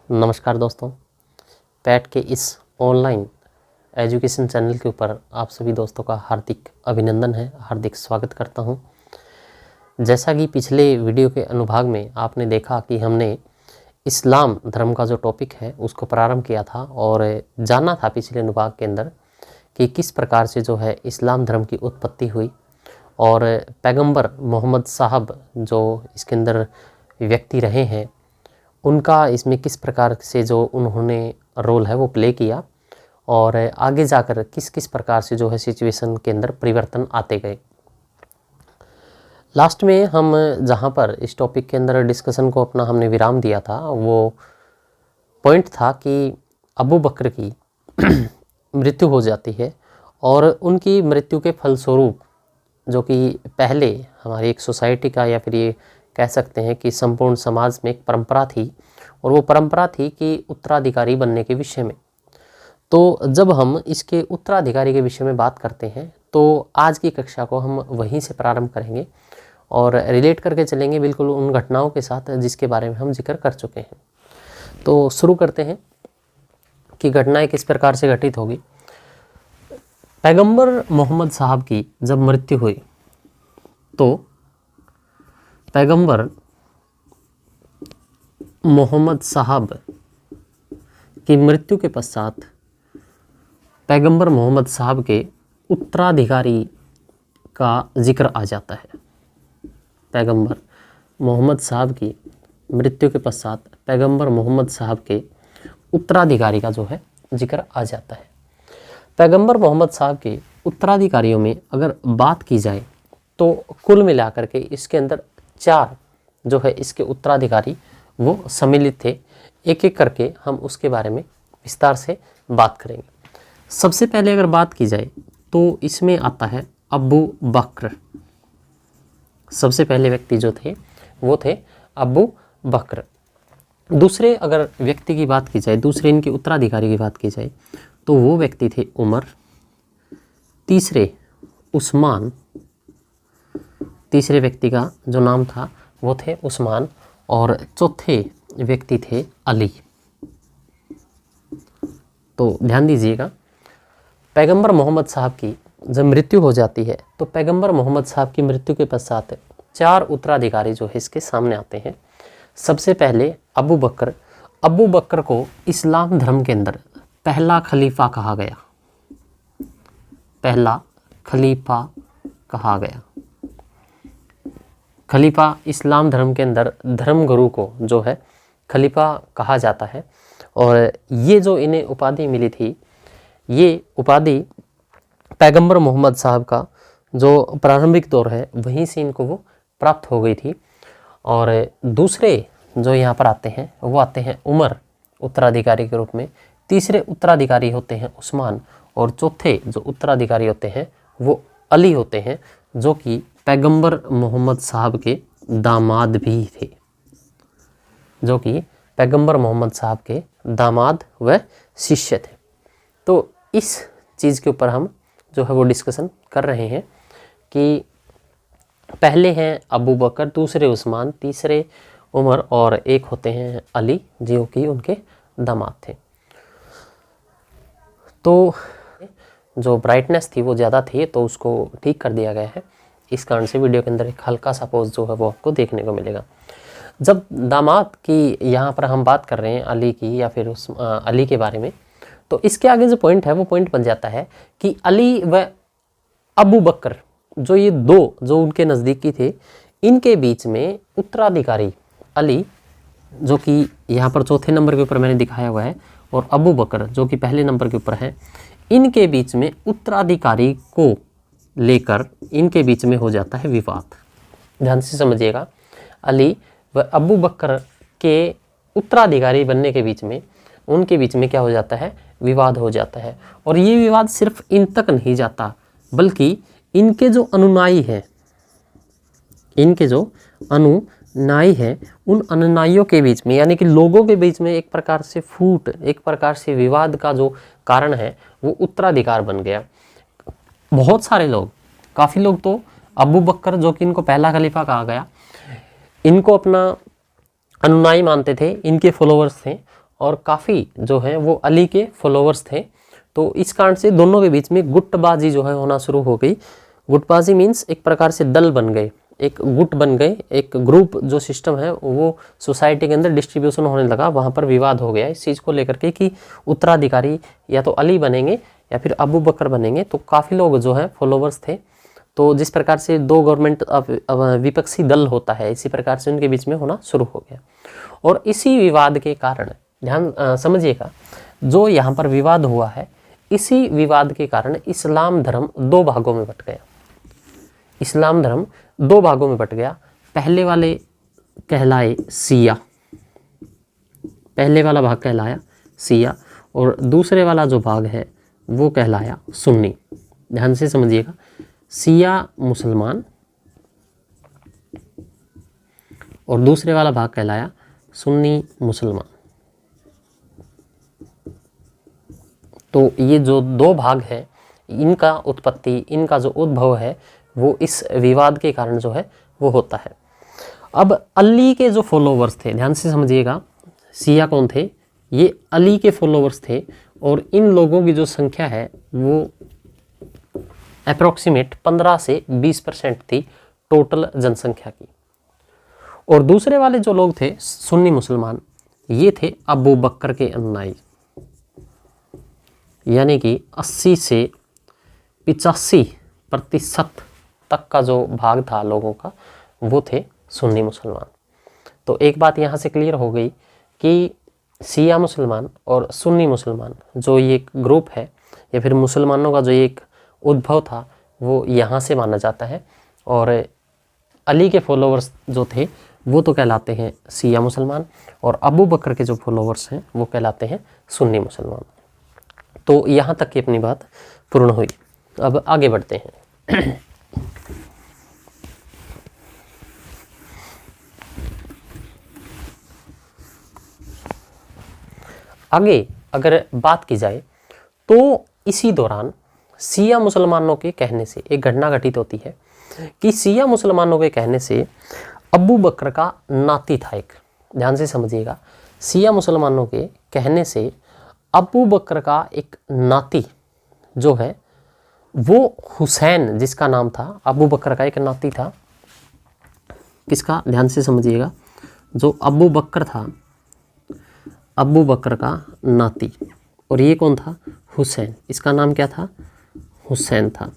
नमस्कार दोस्तों, पैट के इस ऑनलाइन एजुकेशन चैनल के ऊपर आप सभी दोस्तों का हार्दिक अभिनंदन है, हार्दिक स्वागत करता हूं। जैसा कि पिछले वीडियो के अनुभाग में आपने देखा कि हमने इस्लाम धर्म का जो टॉपिक है उसको प्रारंभ किया था और जाना था पिछले अनुभाग के अंदर कि किस प्रकार से जो है इस्लाम धर्म की उत्पत्ति हुई और पैगंबर मोहम्मद साहब जो इसके अंदर व्यक्ति रहे हैं उनका इसमें किस प्रकार से जो उन्होंने रोल है वो प्ले किया और आगे जाकर किस किस प्रकार से जो है सिचुएशन के अंदर परिवर्तन आते गए। लास्ट में हम जहाँ पर इस टॉपिक के अंदर डिस्कशन को अपना हमने विराम दिया था वो पॉइंट था कि अबू बकर की मृत्यु हो जाती है और उनकी मृत्यु के फलस्वरूप जो कि पहले हमारी एक सोसाइटी का या फिर ये कह सकते हैं कि संपूर्ण समाज में एक परंपरा थी और वो परंपरा थी कि उत्तराधिकारी बनने के विषय में। तो जब हम इसके उत्तराधिकारी के विषय में बात करते हैं तो आज की कक्षा को हम वहीं से प्रारंभ करेंगे और रिलेट करके चलेंगे बिल्कुल उन घटनाओं के साथ जिसके बारे में हम जिक्र कर चुके हैं। तो शुरू करते हैं कि घटनाएं किस प्रकार से घटित होगी। पैगंबर मोहम्मद साहब की जब मृत्यु हुई तो पैगंबर मोहम्मद साहब की मृत्यु के पश्चात पैगंबर मोहम्मद साहब के उत्तराधिकारी का जिक्र आ जाता है। पैगंबर मोहम्मद साहब की मृत्यु के पश्चात पैगंबर मोहम्मद साहब के उत्तराधिकारी का जो है जिक्र आ जाता है। पैगंबर मोहम्मद साहब के उत्तराधिकारियों में अगर बात की जाए तो कुल मिलाकर के इसके अंदर 4 जो है इसके उत्तराधिकारी वो सम्मिलित थे। एक एक करके हम उसके बारे में विस्तार से बात करेंगे। सबसे पहले अगर बात की जाए तो इसमें आता है अबू बकर। सबसे पहले व्यक्ति जो थे वो थे अबू बकर। दूसरे अगर व्यक्ति की बात की जाए, दूसरे इनके उत्तराधिकारी की बात की जाए तो वो व्यक्ति थे उमर। तीसरे उस्मान, तीसरे व्यक्ति का जो नाम था वो थे उस्मान और चौथे व्यक्ति थे अली। तो ध्यान दीजिएगा, पैगंबर मोहम्मद साहब की जब मृत्यु हो जाती है तो पैगंबर मोहम्मद साहब की मृत्यु के पश्चात 4 उत्तराधिकारी जो है इसके सामने आते हैं। सबसे पहले अबू बकर। अबू बकर को इस्लाम धर्म के अंदर पहला खलीफा कहा गया। पहला खलीफा कहा गया। खलीफा इस्लाम धर्म के अंदर धर्म गुरु को जो है खलीफा कहा जाता है और ये जो इन्हें उपाधि मिली थी, ये उपाधि पैगंबर मोहम्मद साहब का जो प्रारंभिक दौर है वहीं से इनको वो प्राप्त हो गई थी। और दूसरे जो यहाँ पर आते हैं वो आते हैं उमर उत्तराधिकारी के रूप में। तीसरे उत्तराधिकारी होते हैं उस्मान और चौथे जो उत्तराधिकारी होते हैं वो अली होते हैं जो कि पैगंबर मोहम्मद साहब के दामाद भी थे, जो कि पैगंबर मोहम्मद साहब के दामाद व शिष्य थे। तो इस चीज़ के ऊपर हम जो है वो डिस्कशन कर रहे हैं कि पहले हैं अबू बकर, दूसरे उस्मान, तीसरे उमर और एक होते हैं अली जो कि उनके दामाद थे। तो जो ब्राइटनेस थी वो ज़्यादा थी तो उसको ठीक कर दिया गया है। इस कारण से वीडियो के अंदर एक हल्का सा पोज जो है वो आपको देखने को मिलेगा। जब दामाद की यहाँ पर हम बात कर रहे हैं अली की या फिर उस अली के बारे में, तो इसके आगे जो पॉइंट है वो पॉइंट बन जाता है कि अली व अबू बकर जो ये 2 जो उनके नज़दीकी थे, इनके बीच में उत्तराधिकारी अली जो कि यहाँ पर चौथे नंबर के ऊपर मैंने दिखाया हुआ है और अबू बकर जो कि पहले नंबर के ऊपर है, इनके बीच में उत्तराधिकारी को लेकर इनके बीच में हो जाता है विवाद। ध्यान से समझिएगा, अली व अबू बकर के उत्तराधिकारी बनने के बीच में उनके बीच में क्या हो जाता है, विवाद हो जाता है। और ये विवाद सिर्फ इन तक नहीं जाता बल्कि इनके जो अनुयायी हैं, इनके जो अनुयायी हैं उन अनुयायियों के बीच में यानी कि लोगों के बीच में एक प्रकार से फूट, एक प्रकार से विवाद का जो कारण है वो उत्तराधिकार बन गया। बहुत सारे लोग, काफ़ी लोग तो अबू बकर जो कि इनको पहला खलीफा कहा गया, इनको अपना अनुयायी मानते थे, इनके फॉलोअर्स थे और काफ़ी जो है वो अली के फॉलोअर्स थे। तो इस कारण से दोनों के बीच में गुटबाजी जो है होना शुरू हो गई। गुटबाजी मीन्स एक प्रकार से दल बन गए, एक गुट बन गए, एक ग्रुप जो सिस्टम है वो सोसाइटी के अंदर डिस्ट्रीब्यूशन होने लगा। वहाँ पर विवाद हो गया इस चीज़ को लेकर के कि उत्तराधिकारी या तो अली बनेंगे या फिर अबू बकर बनेंगे। तो काफ़ी लोग जो है फॉलोवर्स थे। तो जिस प्रकार से दो गवर्नमेंट विपक्षी दल होता है, इसी प्रकार से उनके बीच में होना शुरू हो गया। और इसी विवाद के कारण ध्यान समझिएगा, जो यहाँ पर विवाद हुआ है, इसी विवाद के कारण इस्लाम धर्म दो भागों में बट गया। इस्लाम धर्म दो भागों में बट गया। पहले वाले कहलाए शिया, पहले वाला भाग कहलाया शिया, और दूसरे वाला जो भाग है वो कहलाया सुन्नी। ध्यान से समझिएगा, शिया मुसलमान और दूसरे वाला भाग कहलाया सुन्नी मुसलमान। तो ये जो दो भाग है, इनका उत्पत्ति, इनका जो उद्भव है वो इस विवाद के कारण जो है वो होता है। अब अली के जो फॉलोवर्स थे, ध्यान से समझिएगा, शिया कौन थे? ये अली के फॉलोवर्स थे। और इन लोगों की जो संख्या है वो अप्रोक्सीमेट 15 से 20% थी टोटल जनसंख्या की। और दूसरे वाले जो लोग थे सुन्नी मुसलमान, ये थे अबू बकर के अनुयायी, यानी कि 80 से 85% तक का जो भाग था लोगों का वो थे सुन्नी मुसलमान। तो एक बात यहाँ से क्लियर हो गई कि शिया मुसलमान और सुन्नी मुसलमान जो ये एक ग्रुप है या फिर मुसलमानों का जो एक उद्भव था वो यहाँ से माना जाता है। और अली के फॉलोवर्स जो थे वो तो कहलाते हैं शिया मुसलमान, और अबू बकर के जो फॉलोवर्स हैं वो कहलाते हैं सुन्नी मुसलमान। तो यहाँ तक की अपनी बात पूर्ण हुई। अब आगे बढ़ते हैं। आगे अगर बात की जाए तो इसी दौरान शिया मुसलमानों के कहने से एक घटना घटित होती है कि शिया मुसलमानों के कहने से अबू बकर का नाती था एक, ध्यान से समझिएगा, शिया मुसलमानों के कहने से अबू बकर का एक नाती जो है वो हुसैन, जिसका नाम था, अबू बकर का एक नाती था, किसका? ध्यान से समझिएगा, जो अबू बकर था, अबू बकर का नाती, और ये कौन था? हुसैन। इसका नाम क्या था? हुसैन था।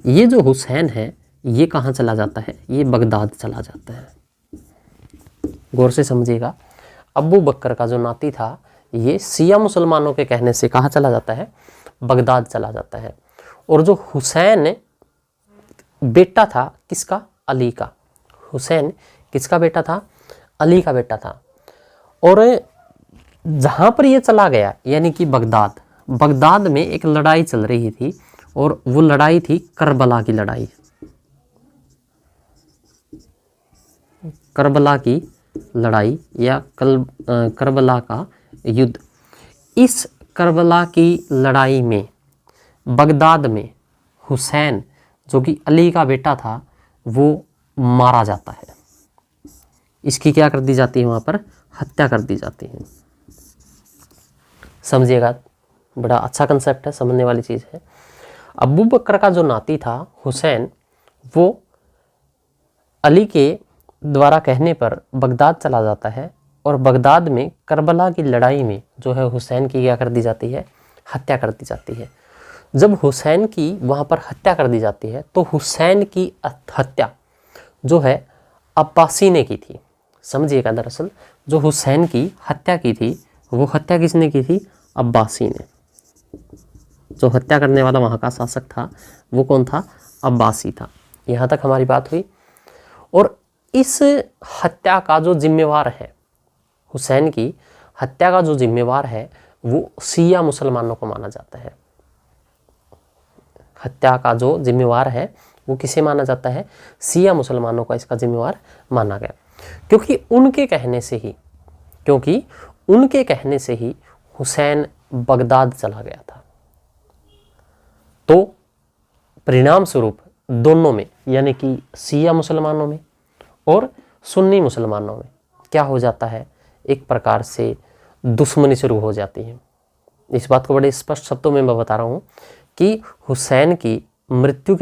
ये जो हुसैन है ये कहाँ चला जाता है? ये बगदाद चला जाता है। गौर से समझिएगा, अबू बकर का जो नाती था ये शिया मुसलमानों के कहने से कहाँ चला जाता है? बगदाद चला जाता है। और जो हुसैन बेटा था किसका? अली का। हुसैन किसका बेटा था? अली का बेटा था। और जहाँ पर ये चला गया यानी कि बगदाद, बगदाद में एक लड़ाई चल रही थी और वो लड़ाई थी करबला की लड़ाई, करबला की लड़ाई या करबला का युद्ध। इस करबला की लड़ाई में बगदाद में हुसैन जो कि अली का बेटा था वो मारा जाता है। इसकी क्या कर दी जाती है? वहाँ पर हत्या कर दी जाती है। समझिएगा, बड़ा अच्छा कंसेप्ट है, समझने वाली चीज़ है। अबू बकर का जो नाती था हुसैन, वो अली के द्वारा कहने पर बगदाद चला जाता है और बगदाद में करबला की लड़ाई में जो है हुसैन की क्या कर दी जाती है? हत्या कर दी जाती है। जब हुसैन की वहाँ पर हत्या कर दी जाती है तो हुसैन की हत्या जो है अब्बासी ने की थी। समझिएगा, दरअसल जो हुसैन की हत्या की थी वो हत्या किसने की थी? अब्बासी ने। जो हत्या करने वाला वहाँ का शासक था वो कौन था? अब्बासी था। यहाँ तक हमारी बात हुई। और इस हत्या का जो जिम्मेवार है, हुसैन की हत्या का जो जिम्मेवार है वो शिया मुसलमानों को माना जाता है। हत्या का जो जिम्मेवार है वो किसे माना जाता है? शिया मुसलमानों का इसका जिम्मेवार माना गया, क्योंकि उनके कहने से ही हुसैन बगदाद चला गया था। तो परिणाम स्वरूप दोनों में यानी कि शिया मुसलमानों में और सुन्नी मुसलमानों में क्या हो जाता है? एक प्रकार से दुश्मनी शुरू हो जाती है। इस बात को बड़े स्पष्ट शब्दों में मैं बता रहा हूँ कि हुसैन की मृत्यु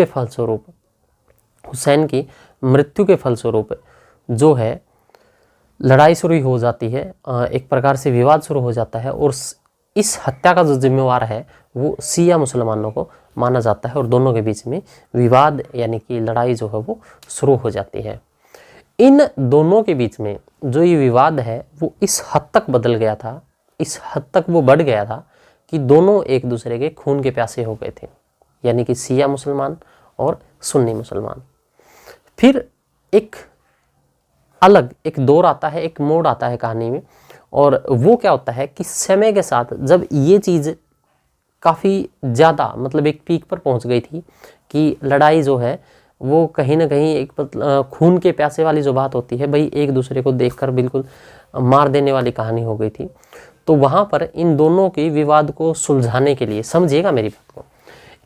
के फलस्वरूप जो है लड़ाई शुरू हो जाती है, एक प्रकार से विवाद शुरू हो जाता है, और इस हत्या का जो जिम्मेवार है वो शिया मुसलमानों को माना जाता है, और दोनों के बीच में विवाद यानी कि लड़ाई जो है वो शुरू हो जाती है। इन दोनों के बीच में जो ये विवाद है वो इस हद तक बदल गया था, इस हद तक वो बढ़ गया था कि दोनों एक दूसरे के खून के प्यासे हो गए थे, यानी कि शिया मुसलमान और सुन्नी मुसलमान। फिर एक दौर आता है, एक मोड़ आता है कहानी में, और वो क्या होता है कि समय के साथ जब ये चीज़ काफ़ी ज़्यादा मतलब एक पीक पर पहुंच गई थी कि लड़ाई जो है वो कहीं ना कहीं एक खून के प्यासे वाली जो बात होती है भाई, एक दूसरे को देखकर बिल्कुल मार देने वाली कहानी हो गई थी। तो वहाँ पर इन दोनों के विवाद को सुलझाने के लिए, समझिएगा मेरी बात को,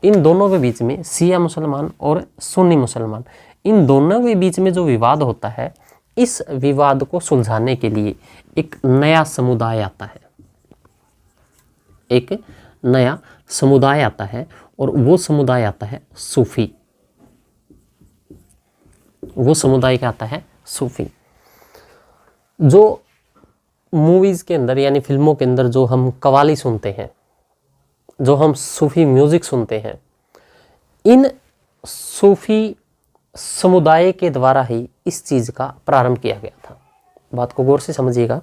इन दोनों के बीच में शिया मुसलमान और सुन्नी मुसलमान, इन दोनों के बीच में जो विवाद होता है, इस विवाद को सुलझाने के लिए एक नया समुदाय आता है, एक नया समुदाय आता है, और वो समुदाय आता है सूफी। वो समुदाय क्या आता है? सूफी। जो मूवीज़ के अंदर यानी फिल्मों के अंदर जो हम कवाली सुनते हैं, जो हम सूफी म्यूज़िक सुनते हैं, इन सूफी समुदाय के द्वारा ही इस चीज़ का प्रारंभ किया गया था। बात को गौर से समझिएगा।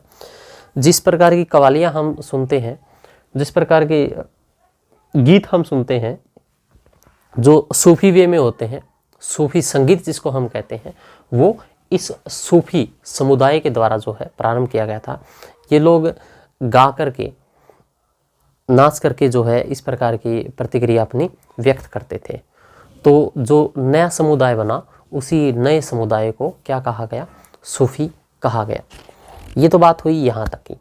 जिस प्रकार की कवालियाँ हम सुनते हैं, जिस प्रकार के गीत हम सुनते हैं जो सूफी वे में होते हैं, सूफी संगीत जिसको हम कहते हैं, वो इस सूफी समुदाय के द्वारा जो है प्रारंभ किया गया था। ये लोग गा करके, नाच करके जो है इस प्रकार की प्रतिक्रिया अपनी व्यक्त करते थे। तो जो नया समुदाय बना, उसी नए समुदाय को क्या कहा गया? सूफी कहा गया। ये तो बात हुई यहाँ तक की।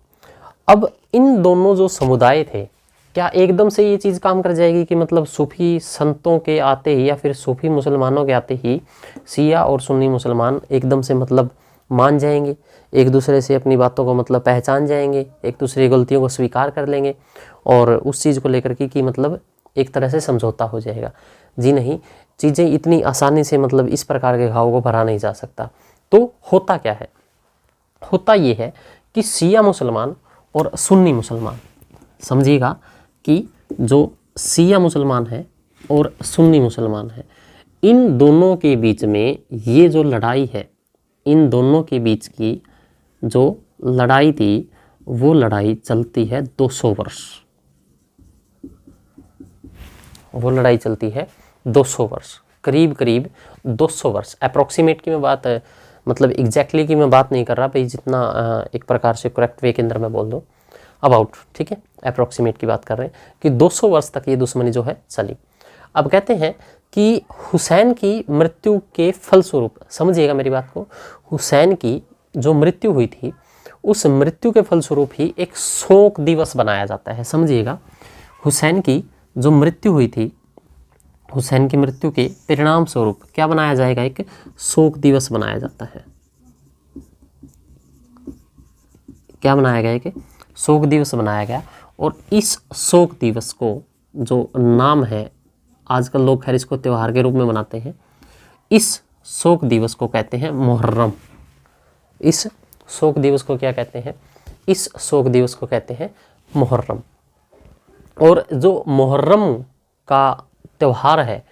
अब इन दोनों जो समुदाय थे, क्या एकदम से ये चीज़ काम कर जाएगी कि मतलब सूफी संतों के आते ही या फिर सूफी मुसलमानों के आते ही शिया और सुन्नी मुसलमान एकदम से मतलब मान जाएंगे, एक दूसरे से अपनी बातों को मतलब पहचान जाएंगे, एक दूसरे की गलतियों को स्वीकार कर लेंगे और उस चीज़ को लेकर कि मतलब एक तरह से समझौता हो जाएगा? जी नहीं, चीज़ें इतनी आसानी से मतलब इस प्रकार के घाव को भरा नहीं जा सकता। तो होता क्या है? होता ये है कि शिया मुसलमान और सुन्नी मुसलमान, समझिएगा कि जो शिया मुसलमान है और सुन्नी मुसलमान है, इन दोनों के बीच में ये जो लड़ाई है, इन दोनों के बीच की जो लड़ाई थी, वो लड़ाई चलती है 200 वर्ष। वो लड़ाई चलती है 200 वर्ष, करीब करीब 200 वर्ष। अप्रॉक्सीमेट की मैं बात मतलब एग्जैक्टली की मैं बात नहीं कर रहा भाई, जितना एक प्रकार से करेक्ट वे के अंदर मैं बोल दूँ, अबाउट, ठीक है, अप्रॉक्सीमेट की बात कर रहे हैं कि 200 वर्ष तक ये दुश्मनी जो है चली। अब कहते हैं कि हुसैन की मृत्यु के फलस्वरूप, समझिएगा मेरी बात को, हुसैन की जो मृत्यु हुई थी, उस मृत्यु के फलस्वरूप ही एक शोक दिवस बनाया जाता है। समझिएगा, हुसैन की जो मृत्यु हुई थी, हुसैन की मृत्यु के परिणाम स्वरूप क्या बनाया जाएगा? एक शोक दिवस बनाया जाता है। क्या बनाया गया? एक शोक दिवस बनाया गया। और इस शोक दिवस को जो नाम है, आजकल लोग खैर इसको त्यौहार के रूप में मनाते हैं, इस शोक दिवस को कहते हैं मुहर्रम। इस शोक दिवस को क्या कहते हैं? इस शोक दिवस को कहते हैं मुहर्रम। और जो मुहर्रम का त्यौहार है,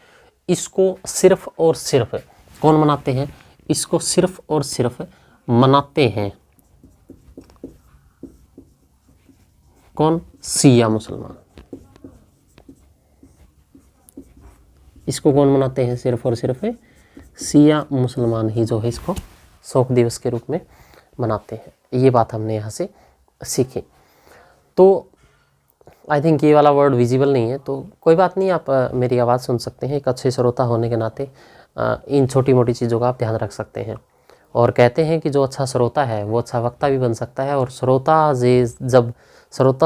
इसको सिर्फ और सिर्फ कौन मनाते हैं? इसको सिर्फ और सिर्फ मनाते हैं कौन? शिया मुसलमान। इसको कौन मनाते हैं? सिर्फ और सिर्फ शिया मुसलमान ही जो है इसको शोक दिवस के रूप में मनाते हैं। ये बात हमने यहाँ से सीखी। तो आई थिंक ये वाला वर्ड विजिबल नहीं है, तो कोई बात नहीं, आप मेरी आवाज़ सुन सकते हैं। एक अच्छे श्रोता होने के नाते इन छोटी मोटी चीज़ों का आप ध्यान रख सकते हैं। और कहते हैं कि जो अच्छा श्रोता है वो अच्छा वक्ता भी बन सकता है। और श्रोता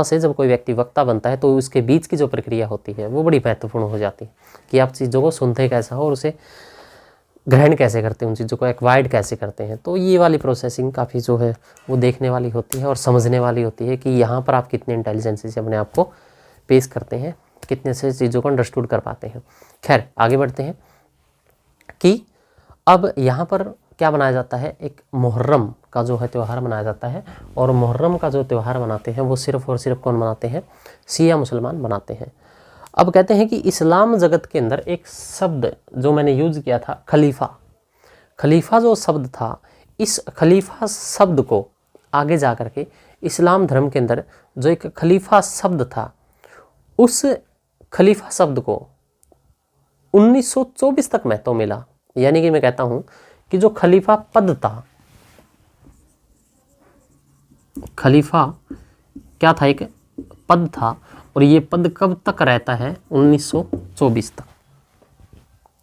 से जब कोई व्यक्ति वक्ता बनता है तो उसके बीच की जो प्रक्रिया होती है वो बड़ी महत्वपूर्ण हो जाती है कि आप चीज़ों को सुनते कैसा हो और उसे ग्रहण कैसे करते हैं, उन चीज़ों को एक्वायर्ड कैसे करते हैं। तो ये वाली प्रोसेसिंग काफ़ी जो है वो देखने वाली होती है और समझने वाली होती है कि यहाँ पर आप कितने इंटेलिजेंसी से अपने आप को पेश करते हैं, कितने से चीज़ों को अंडरस्टूड कर पाते हैं। खैर आगे बढ़ते हैं कि अब यहाँ पर क्या मनाया जाता है, एक मुहर्रम का जो है त्यौहार मनाया जाता है। और मुहर्रम का जो त्यौहार मनाते हैं वो सिर्फ़ और सिर्फ कौन मनाते हैं, शिया मुसलमान मनाते हैं। अब कहते हैं कि इस्लाम जगत के अंदर एक शब्द जो मैंने यूज़ किया था खलीफा, खलीफा जो शब्द था, इस खलीफा शब्द को आगे जा कर के इस्लाम धर्म के अंदर जो एक खलीफा शब्द था, उस खलीफा शब्द को 1924 तक महत्व मिला। यानी कि मैं कहता हूं कि जो खलीफा पद था, खलीफा क्या था, एक पद था, और ये पद कब तक रहता है, 1924 तक।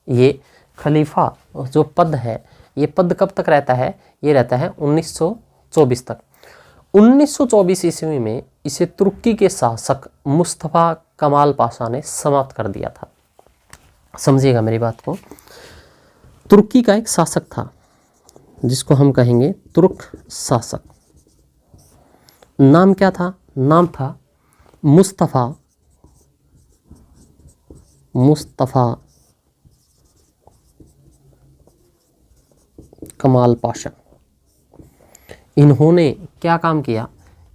ये खलीफा जो पद है, ये पद कब तक रहता है, ये रहता है 1924 तक। 1924 ईस्वी में इसे तुर्की के शासक मुस्तफा कमाल पाशा ने समाप्त कर दिया था। समझिएगा मेरी बात को, तुर्की का एक शासक था जिसको हम कहेंगे तुर्क शासक। नाम क्या था, नाम था मुस्तफा कमाल पाशा। इन्होंने क्या काम किया,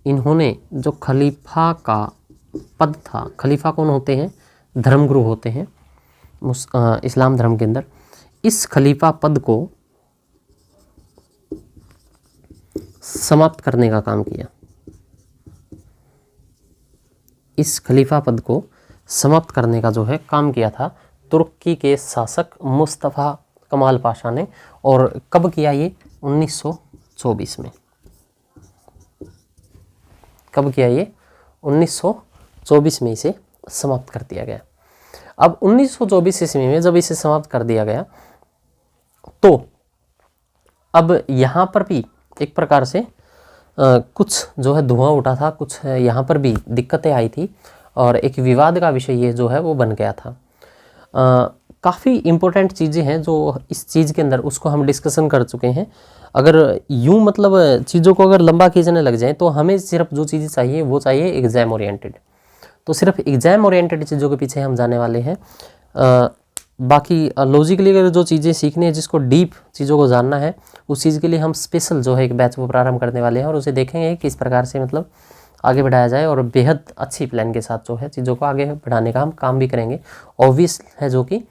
इन्होंने जो खलीफा का पद था, खलीफा कौन होते हैं, धर्मगुरु होते हैं इस्लाम धर्म के अंदर। इस खलीफा पद को समाप्त करने का काम किया। इस खलीफा पद को समाप्त करने का जो है काम किया था तुर्की के शासक मुस्तफा कमाल पाशा ने। और कब किया ये, 1924 में। कब किया ये, 1924 में इसे समाप्त कर दिया गया। अब 1924 ईस्वी में जब इसे समाप्त कर दिया गया तो अब यहाँ पर भी एक प्रकार से कुछ जो है धुआं उठा था, कुछ यहाँ पर भी दिक्कतें आई थी और एक विवाद का विषय ये जो है वो बन गया था। काफ़ी इम्पोर्टेंट चीज़ें हैं जो इस चीज़ के अंदर, उसको हम डिस्कशन कर चुके हैं। अगर यूँ मतलब चीज़ों को अगर लंबा खींचने लग जाए तो हमें सिर्फ जो चीज़ें चाहिए वो चाहिए एग्ज़ाम ओरिएंटेड। तो सिर्फ एग्ज़ाम ओरिएंटेड चीज़ों के पीछे हम जाने वाले हैं। बाकी लॉजिकली अगर जो चीज़ें सीखनी है, जिसको डीप चीज़ों को जानना है, उस चीज़ के लिए हम स्पेशल जो है एक बैच वो प्रारंभ करने वाले हैं और उसे देखेंगे किस प्रकार से मतलब आगे बढ़ाया जाए और बेहद अच्छी प्लान के साथ जो है चीज़ों को आगे बढ़ाने का हम काम भी करेंगे, ऑब्वियस है जो कि।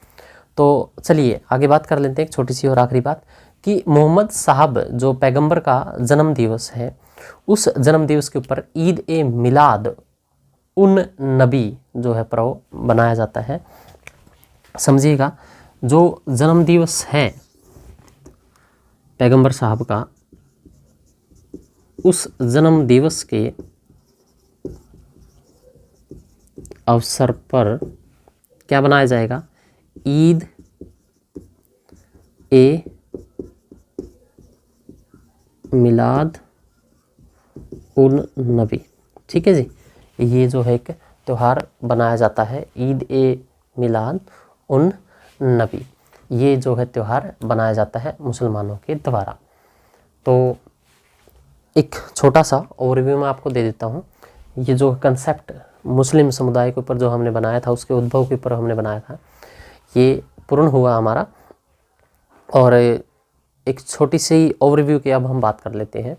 तो चलिए आगे बात कर लेते हैं एक छोटी सी और आखिरी बात कि मोहम्मद साहब जो पैगंबर का जन्म दिवस है, उस जन्म दिवस के ऊपर ईद ए मिलाद उन नबी जो है पर्व बनाया जाता है। समझिएगा, जो जन्म दिवस है पैगंबर साहब का, उस जन्म दिवस के अवसर पर क्या बनाया जाएगा, ईद ए मिलाद उन नबी। ठीक है जी, ये जो है एक त्यौहार बनाया जाता है, ईद ए मिलाद उन नबी। ये जो है त्यौहार बनाया जाता है मुसलमानों के द्वारा। तो एक छोटा सा ओवरव्यू मैं आपको दे देता हूँ। ये जो कंसेप्ट मुस्लिम समुदाय के ऊपर जो हमने बनाया था, उसके उद्भव के ऊपर हमने बनाया था, ये पूर्ण हुआ हमारा। और एक छोटी सी ओवरव्यू की अब हम बात कर लेते हैं।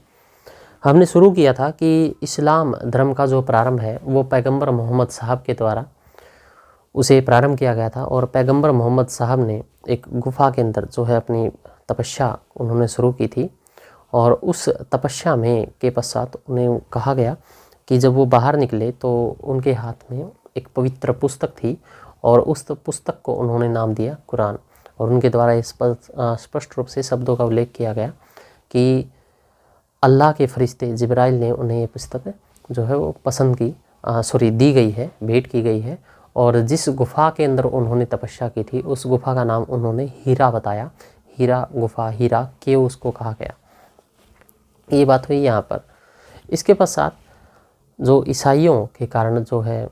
हमने शुरू किया था कि इस्लाम धर्म का जो प्रारंभ है वो पैगंबर मोहम्मद साहब के द्वारा उसे प्रारंभ किया गया था। और पैगंबर मोहम्मद साहब ने एक गुफा के अंदर जो है अपनी तपस्या उन्होंने शुरू की थी। और उस तपस्या में के पश्चात उन्हें कहा गया कि जब वो बाहर निकले तो उनके हाथ में एक पवित्र पुस्तक थी और उस पुस्तक को उन्होंने नाम दिया कुरान। और उनके द्वारा स्पष्ट रूप से शब्दों का उल्लेख किया गया कि अल्लाह के फरिश्ते जिब्राइल ने उन्हें ये पुस्तक जो है वो पसंद की दी गई है, भेंट की गई है। और जिस गुफा के अंदर उन्होंने तपस्या की थी उस गुफा का नाम उन्होंने हीरा बताया। हीरा गुफा, हीरा केव उसको कहा गया। ये बात हुई यहाँ पर। इसके पश्चात जो ईसाइयों के कारण जो है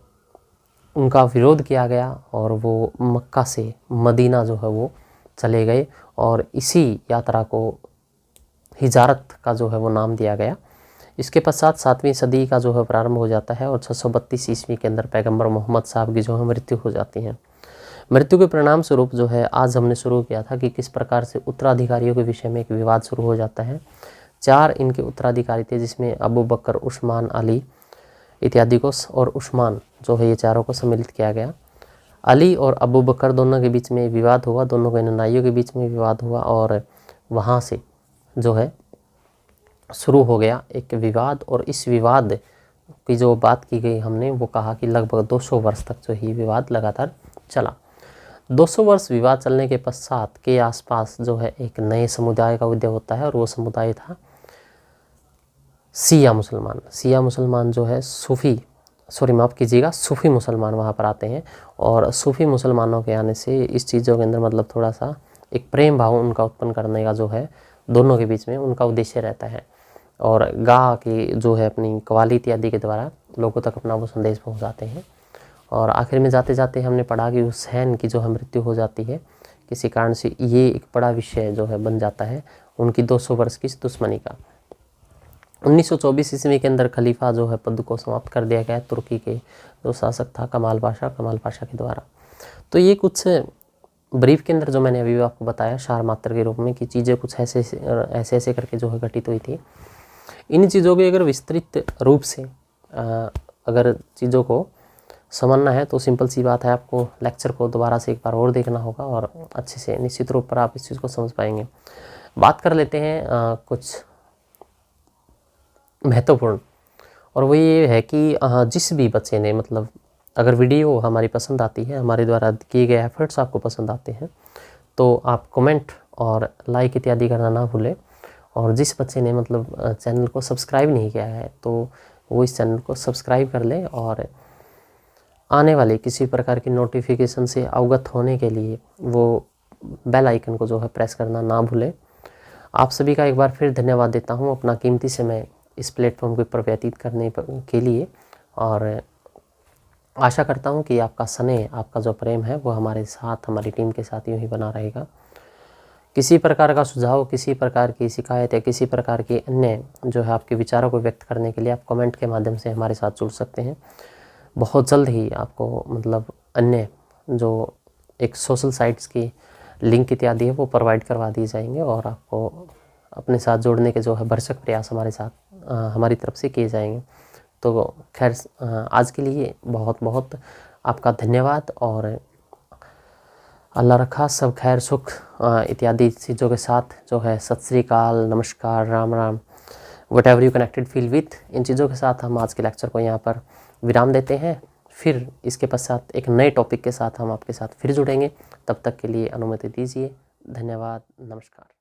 उनका विरोध किया गया और वो मक्का से मदीना जो है वो चले गए और इसी यात्रा को हिजारत का जो है वो नाम दिया गया। इसके पश्चात 7वीं सदी का जो है प्रारंभ हो जाता है और 632 ईस्वी के अंदर पैगंबर मोहम्मद साहब की जो है मृत्यु हो जाती है। मृत्यु के परिणाम स्वरूप जो है आज हमने शुरू किया था कि किस प्रकार से उत्तराधिकारियों के विषय में एक विवाद शुरू हो जाता है। 4 इनके उत्तराधिकारी थे, जिसमें अबू बकर, उस्मान, अली इत्यादि को और उस्मान जो है ये चारों को सम्मिलित किया गया। अली और अबू बकर दोनों के बीच में विवाद हुआ, दोनों के अनुयायियों के बीच में विवाद हुआ और वहाँ से जो है शुरू हो गया एक विवाद। और इस विवाद की जो बात की गई हमने वो कहा कि लगभग 200 वर्ष तक जो ही विवाद लगातार चला। 200 वर्ष विवाद चलने के पश्चात के आसपास जो है एक नए समुदाय का उदय होता है और वो समुदाय था शिया मुसलमान। शिया मुसलमान जो है माफ़ कीजिएगा, सूफ़ी मुसलमान वहाँ पर आते हैं और सूफ़ी मुसलमानों के आने से इस चीज़ों के अंदर मतलब थोड़ा सा एक प्रेम भाव उनका उत्पन्न करने का जो है दोनों के बीच में उनका उद्देश्य रहता है और गा की जो है अपनी कवाली इत्यादि के द्वारा लोगों तक अपना वो संदेश पहुँचाते हैं। और आखिर में जाते जाते हमने पढ़ा कि हुसैन की जो है मृत्यु हो जाती है किसी कारण से। ये एक बड़ा विषय जो है बन जाता है उनकी 200 वर्ष की दुश्मनी का। 1924 ईस्वी के अंदर खलीफा जो है पद को समाप्त कर दिया गया तुर्की के जो शासक था कमाल पाशा के द्वारा। तो ये कुछ ब्रीफ के अंदर जो मैंने अभी आपको बताया सार मात्र के रूप में कि चीज़ें कुछ ऐसे करके जो है घटित हुई थी। इन चीज़ों की अगर विस्तृत रूप से अगर चीज़ों को समझना है तो सिंपल सी बात है, आपको लेक्चर को दोबारा से एक बार और देखना होगा और अच्छे से निश्चित रूप पर आप इस चीज़ को समझ पाएंगे। बात कर लेते हैं कुछ महत्वपूर्ण, और वो ये है कि जिस भी बच्चे ने मतलब अगर वीडियो हमारी पसंद आती है, हमारे द्वारा किए गए एफर्ट्स आपको पसंद आते हैं तो आप कमेंट और लाइक इत्यादि करना ना भूलें। और जिस बच्चे ने मतलब चैनल को सब्सक्राइब नहीं किया है तो वो इस चैनल को सब्सक्राइब कर ले और आने वाले किसी प्रकार की नोटिफिकेशन से अवगत होने के लिए वो बेल आइकन को जो है प्रेस करना ना भूलें। आप सभी का एक बार फिर धन्यवाद देता हूं अपना कीमती समय इस प्लेटफॉर्म के ऊपर व्यतीत करने के लिए और आशा करता हूं कि आपका स्नेह, आपका जो प्रेम है वो हमारे साथ, हमारी टीम के साथ यूँ ही बना रहेगा। किसी प्रकार का सुझाव, किसी प्रकार की शिकायत या किसी प्रकार की अन्य जो है आपके विचारों को व्यक्त करने के लिए आप कमेंट के माध्यम से हमारे साथ जुड़ सकते हैं। बहुत जल्द ही आपको मतलब अन्य जो एक सोशल साइट्स की लिंक इत्यादि है वो प्रोवाइड करवा दिए जाएंगे और आपको अपने साथ जोड़ने के जो है भरसक प्रयास हमारे साथ हमारी तरफ से किए जाएंगे। तो खैर आज के लिए बहुत बहुत आपका धन्यवाद और अल्लाह रखा सब खैर सुख इत्यादि चीज़ों के साथ जो है सत श्री अकाल, नमस्कार, राम राम, whatever you connected feel with, इन चीज़ों के साथ हम आज के लेक्चर को यहाँ पर विराम देते हैं। फिर इसके पश्चात एक नए टॉपिक के साथ हम आपके साथ फिर जुड़ेंगे। तब तक के लिए अनुमति दीजिए। धन्यवाद, नमस्कार।